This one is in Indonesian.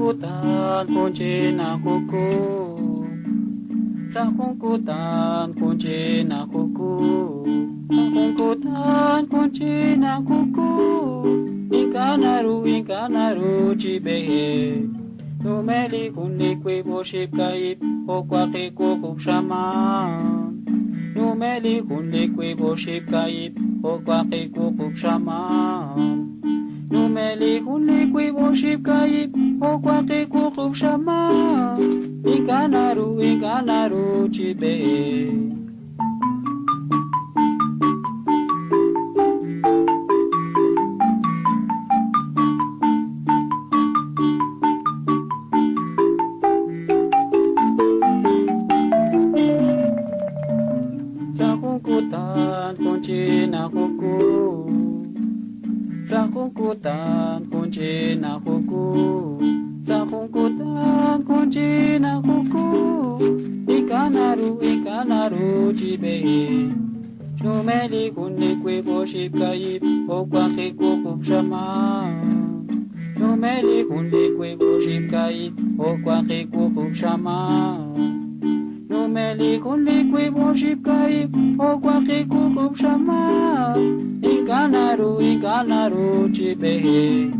kungkutan kunci na kuku, sa kungkutan kunci na kuku, sa kungkutan kunci na kuku. Ikanaru chibehe, numeli kunikwe boship kaip, okwake kukup shaman. Numeli kunikwe boship kaip, okwake kukup shaman. Numeli kunikwe boship kaip, okwake kukup shaman. Ikanaru chibehe. Kungkutan kunci na kuku, sa kungkutan kunci na kuku, sa kungkutan kunci na kuku. Ikanaru chibehe, numeli kunikwe boship kaip, okwake kukup shaman. Numeli kunikwe boship kaip, okwake kukup shaman. Numeli kunikwe boship kaip, okwake kukup shaman. Ikanaru chibehe.